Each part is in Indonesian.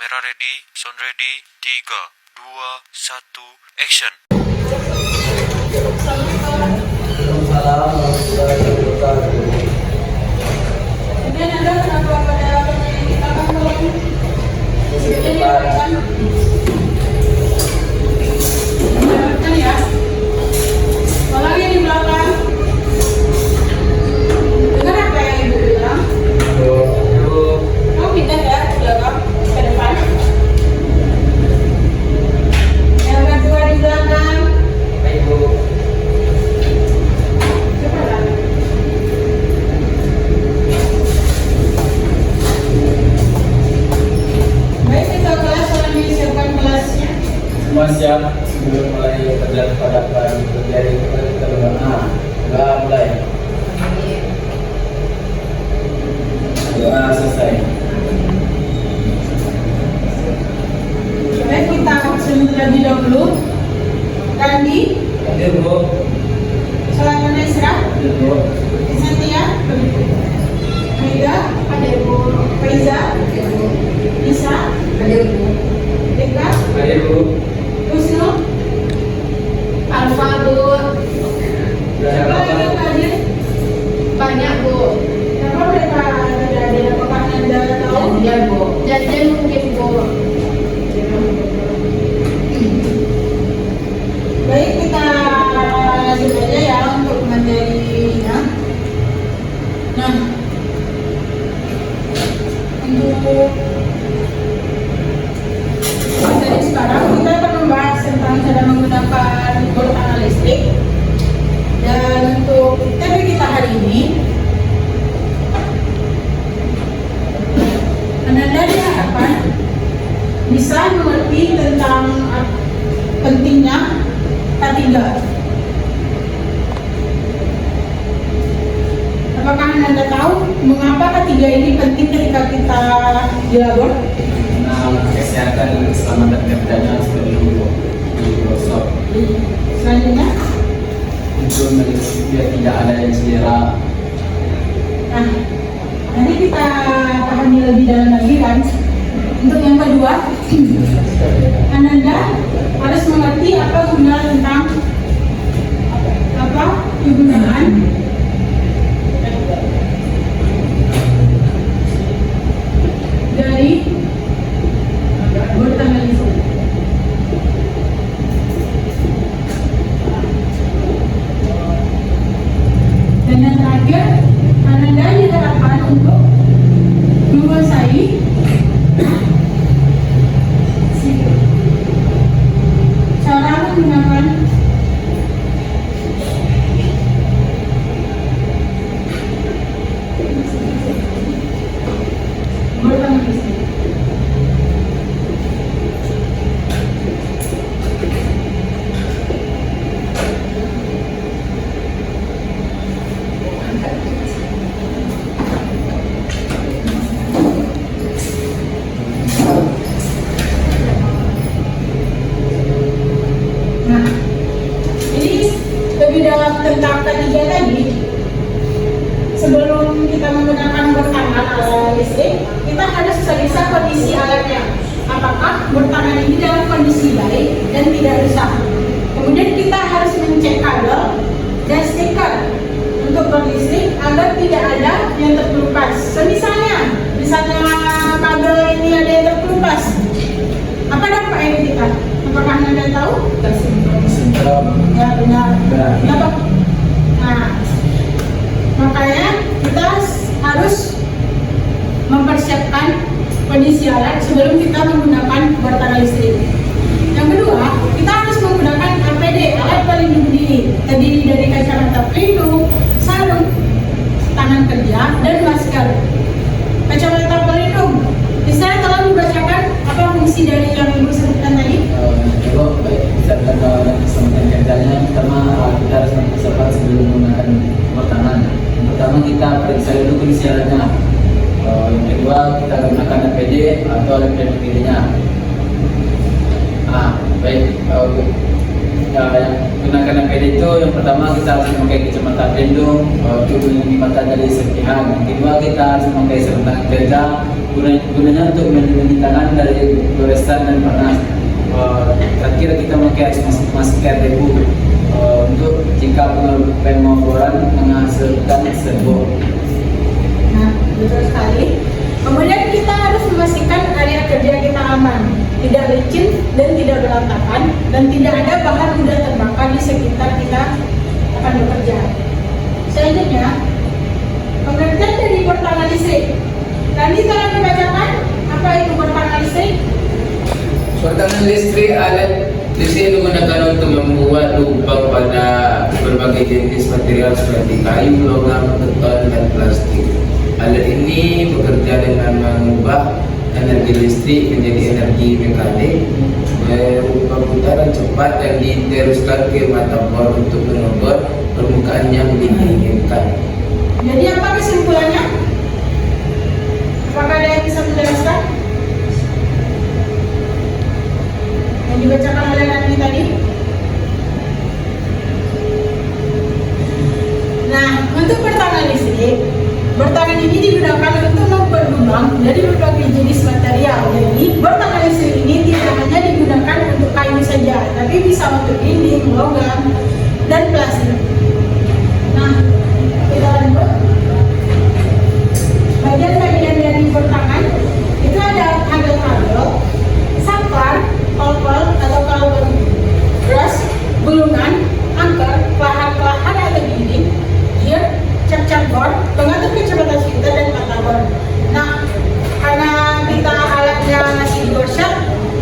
Kamera ready, sound ready, 3, 2, 1, action. Kemudian ada kenapa pada kita akan ya. Kalau lagi di belakang, dengar apa yang ibu bilang? Kamu pindah ya ke belakang, ke depan. Yang kedua di belakang. Coba. Baik, kita kelas sudah disiapkan kelasnya. Semua siap sebelum mulai kerja pada dari kita berdoa. Doa mulai. Doa selesai. Baik, kita absen terlebih dahulu. Randi, Hadir Bu. Salam Nesra, Hadir Bu. Setia, Aida, Hadir Bu. Faiza, Nisa, Hadir Bu. Deka, Hadir Bu. Husnul. Alfa Bu. Siapa lagi yang hadir? Banyak Bu. Siapa mereka tidak hadir? Apakah Anda tahu? Janjian Bu. Janjian mungkin Bu. Baik, kita lanjut aja ya untuk materinya. Nah, untuk materi sekarang kita akan membahas tentang cara menggunakan bor tangan listrik. Dan untuk topik kita hari ini, Anda diharapkan bisa mengerti tentang pentingnya K3. Apakah Anda tahu mengapa K3 ini penting ketika kita di labor? Nah, kesehatan dan keselamatan kerjanya perlu digosok. Selanjutnya, Untuk biar tidak ada yang cedera. nah, nanti kita pahami lebih dalam lagi kan. Untuk yang kedua, Anda harus mengerti apa guna tentang apa kegunaan dari bor tangan listrik. Dan yang terakhir, Anda diharapkan untuk menguasai cara menggunakan bor tangan listrik. Nah, ini lebih dalam tentang K3 tadi. Sebelum kita menggunakan bor tangan listrik, kita harus periksa kondisi alatnya. Apakah bor tangan ini dalam kondisi baik dan tidak rusak. Kemudian kita harus mencek kabel dan stiker untuk bor listrik agar tidak ada yang terkelupas. Misalnya kabel ini ada yang terkelupas, apa dampaknya kita? Apakah Anda tahu? Sindrom. Ya, benar. Benar. Kenapa? Nah, makanya kita harus mempersiapkan kondisi alat sebelum kita menggunakan bor tangan listrik. Yang kedua, kita harus menggunakan APD, alat pelindung diri, terdiri dari kacamata pelindung, sarung tangan kerja, dan masker. Kacamata pelindung, bisa tolong dibacakan apa fungsi dari yang Ibu sebutkan tadi? Coba baik bisa dan keselamatan kerjanya. Pertama kita harus mempersiapkan sebelum menggunakan bor tangan. Yang pertama kita periksa dulu kondisi alatnya. Yang kedua kita gunakan APD atau alat pelindung dirinya. Baik. yang gunakan APD itu yang pertama kita harus memakai kacamata pelindung untuk melindungi mata dari serpihan. Yang kedua kita harus memakai sarung tangan kerja gunanya untuk melindungi tangan dari goresan dan panas. Terakhir kita memakai masker debu untuk jika pengoboran menghasilkan serbuk. Nah, betul sekali. Kemudian kita harus memastikan area kerja kita aman, tidak licin dan tidak berantakan, dan tidak ada bahan mudah terbakar di sekitar kita akan bekerja. Selanjutnya, pengertian dari bertangan listrik. Tadi telah dibacakan apa itu bertangan listrik? Bertangan listrik alat listrik digunakan untuk membuat lubang pada berbagai jenis material seperti kayu, logam, beton, dan plastik. Alat ini bekerja dengan mengubah energi listrik menjadi energi mekanik berupa putaran cepat dan diteruskan ke mata bor untuk mengubah permukaan yang diinginkan. Jadi apa kesimpulannya? Apakah ada yang bisa menjelaskan? Yang dibacakan oleh Nani tadi? Nah, untuk bertangan listrik, bertangan ini digunakan untuk membuat lubang dari berbagai jenis material. Jadi, bertangan listrik ini tidak hanya digunakan untuk kayu saja, tapi bisa untuk dinding, logam, dan plastik. Nah, kita lanjut. Bagian-bagian dari bertangan itu ada kabel-kabel, saklar, kolpel atau kabel brush, gulungan, angker, kelahar-kelahar atau dinding, gear, cap-cap bor, pengatur kecepatan shifter dan mata bor. Nah, karena kita alatnya masih di workshop,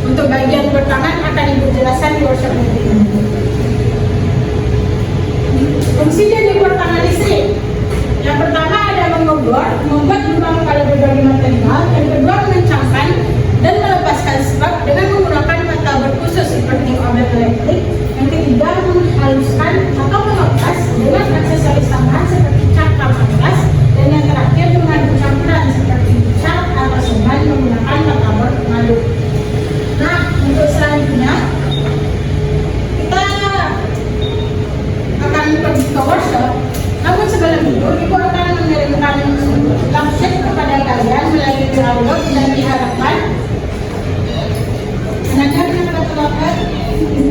untuk bagian bertangan akan ibu jelaskan di workshop nanti. Fungsi dari bertangan listrik. Yang pertama ada membuat lubang pada berbagai material. Yang kedua mengencangkan dan melepaskan spark dengan menggunakan mata berkhusus seperti obeng elektrik. Yang ketiga menghaluskan atau melepas dengan aksesoris tambahan seperti cat kampas. Dan yang terakhir mengadu campuran seperti cat atau semen menggunakan mata bor pengadu. Nah, untuk selanjutnya kita akan pergi ke workshop. Namun sebelum itu, Ibu akan mengirimkan langsung kepada kalian melalui download dan diharapkan anaknya bisa terlakukan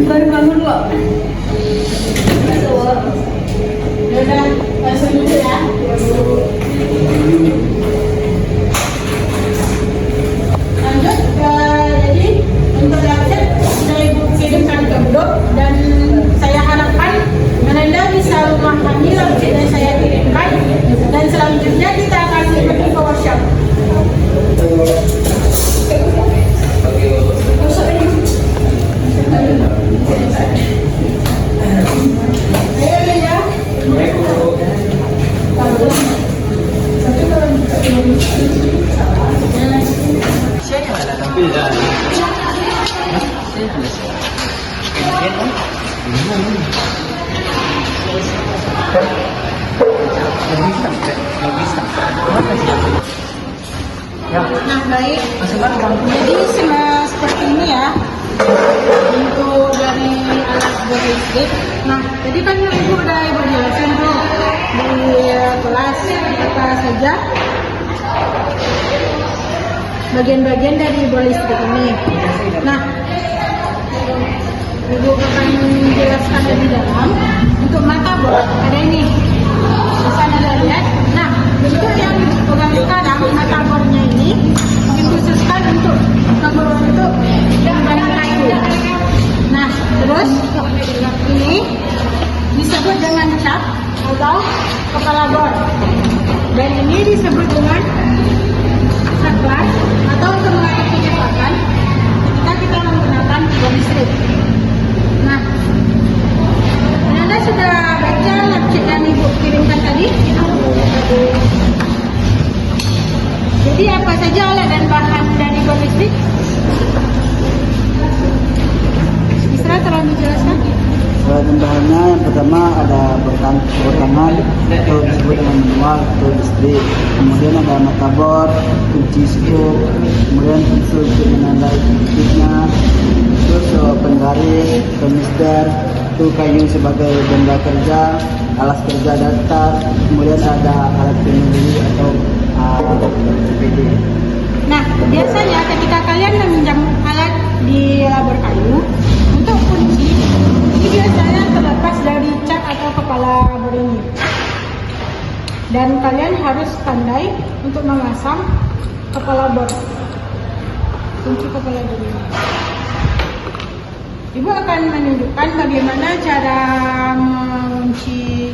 baru bangun kok. Yaudah, langsung dulu ya. Lanjut, jadi untuk langsung sudah Ibu kirimkan ke grup dan saya harapkan Anda bisa memahami langsung yang saya kirimkan dan selanjutnya kita akan pergi ke workshop. Nah, baik. Jadi seperti ini ya untuk dari alat listrik. Nah, jadi kan Ibu udah jelasin tuh di kelas apa saja bagian-bagian dari bor listrik ini. Nah, Ibu akan menjelaskan lebih dalam. Untuk mata bor ada ini. Bisa Anda lihat. Nah, bentuk yang dipegang sekarang mata bornya ini dikhususkan untuk yang bahan kayu. Nah, terus ini disebut dengan cap atau kepala bor. Dan ini disebut dengan saklar atau untuk mengatur kecepatan ketika kita menggunakan bor listrik. Nah, Anda sudah baca labcet yang Ibu kirimkan tadi? Jadi apa saja alat dan bahan dari bor listrik? Bisa tolong dijelaskan? Alat dan bahannya yang pertama ada bertangan atau disebut dengan manual atau listrik. Kemudian ada mata bor, kunci skrup, kemudian unsur untuk menandai listriknya, terus penggaris, pemister, itu kayu sebagai benda kerja, alas kerja datar, kemudian ada alat pengemudi atau CPD. Nah, biasanya ketika kalian meminjam alat di labor kayu untuk kunci, ini biasanya terlepas dari cat atau kepala labor ini. Dan kalian harus pandai untuk memasang kepala bor, kunci kepala bor ini. Ibu akan menunjukkan bagaimana cara mengunci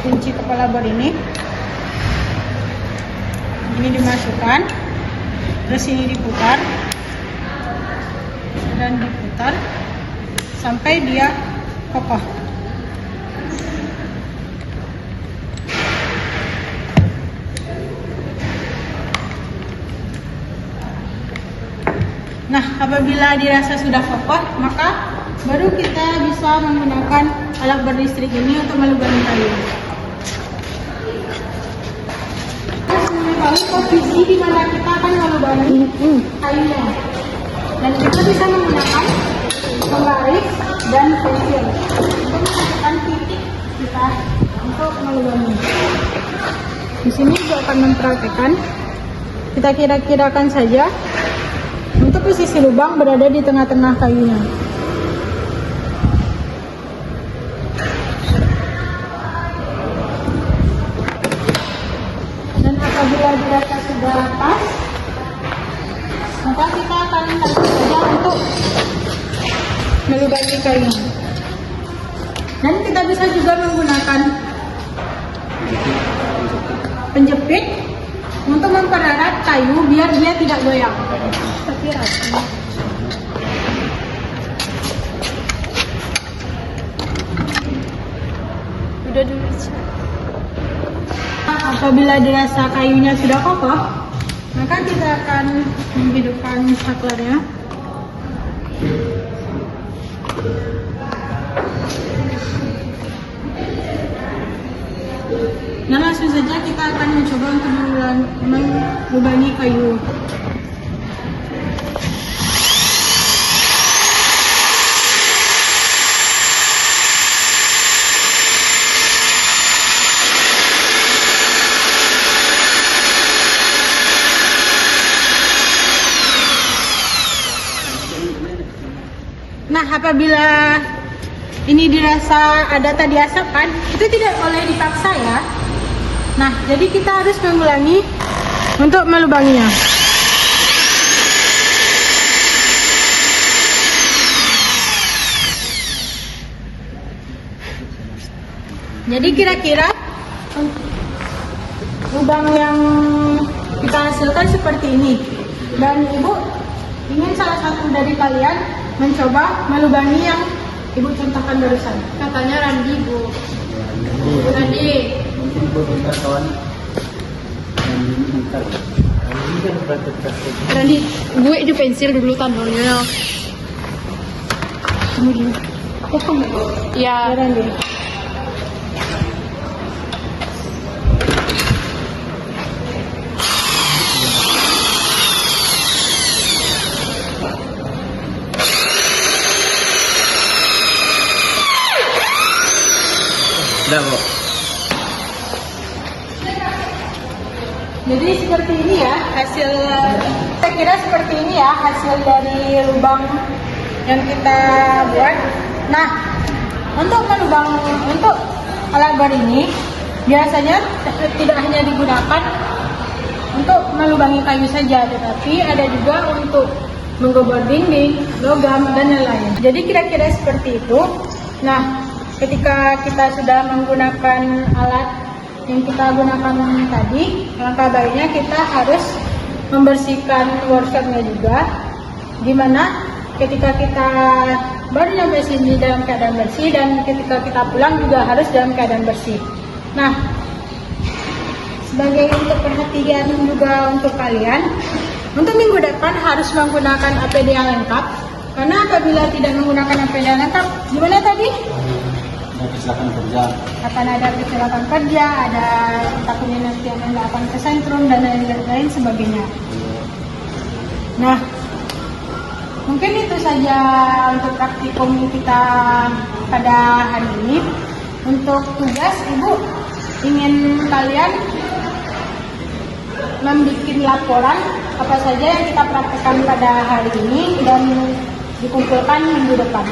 kunci kepala bor ini. Ini dimasukkan, terus ini diputar dan diputar sampai dia kokoh. Nah, apabila dirasa sudah kokoh, maka baru kita bisa menggunakan alat berlistrik ini untuk melubangi kayu. Lalu posisi di mana kita akan melubangi kayunya, dan kita bisa menggunakan penggaris dan pensil untuk menentukan titik kita untuk melubangi. Di sini juga akan mempraktekkan, kita kira-kirakan saja untuk posisi lubang berada di tengah-tengah kayunya. Apabila dirasa sudah pas, maka kita akan langsung saja untuk melubangi kayu. Dan kita bisa juga menggunakan penjepit untuk mempererat kayu biar dia tidak goyang. Tapi rata. Udah dulu. Apabila dirasa kayunya sudah kokoh, maka kita akan menghidupkan saklarnya. Dan langsung saja kita akan mencoba untuk melubangi kayu. Nah, apabila ini dirasa ada tadi asap kan, itu tidak boleh dipaksa ya. Nah, jadi kita harus mengulangi untuk melubanginya. Jadi kira-kira lubang yang kita hasilkan seperti ini. Dan Ibu ingin salah satu dari kalian mencoba melubangi yang Ibu contohkan barusan. Katanya Randi, Bu. Randi. Randi, gue di pensil dulu tandolnya. Kemudian, kamu? Ya. Randi. Jadi seperti ini ya hasil, saya kira seperti ini ya hasil dari lubang yang kita buat. Nah, untuk alat bar ini biasanya tidak hanya digunakan untuk melubangi kayu saja, tetapi ada juga untuk menggobor dinding, logam, dan lain-lain. Jadi kira-kira seperti itu. Nah, ketika kita sudah menggunakan alat yang kita gunakan tadi, langkah baiknya kita harus membersihkan workshopnya juga, dimana ketika kita baru nyampe sini dalam keadaan bersih dan ketika kita pulang juga harus dalam keadaan bersih. Nah, sebagai untuk perhatian juga untuk kalian, untuk minggu depan harus menggunakan APD yang lengkap, karena apabila tidak menggunakan APD yang lengkap, gimana tadi? Kecelakaan kerja. Akan ada kecelakaan kerja, ada takutnya nanti akan kesentrum dan lain-lain sebagainya. Nah, Mungkin itu saja untuk praktikum kita pada hari ini. Untuk tugas, Ibu ingin kalian membuat laporan apa saja yang kita praktekkan pada hari ini dan dikumpulkan minggu depan.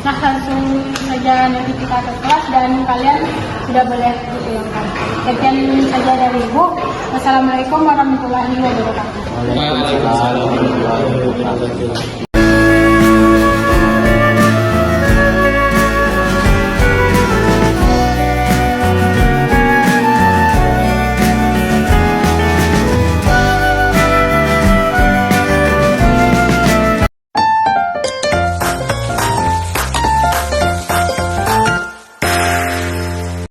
Nah, langsung saja nanti kita ke kelas dan kalian sudah boleh dipulangkan. Sekian saja dari Ibu. Wassalamualaikum warahmatullahi wabarakatuh. Waalaikumsalam warahmatullahi wabarakatuh.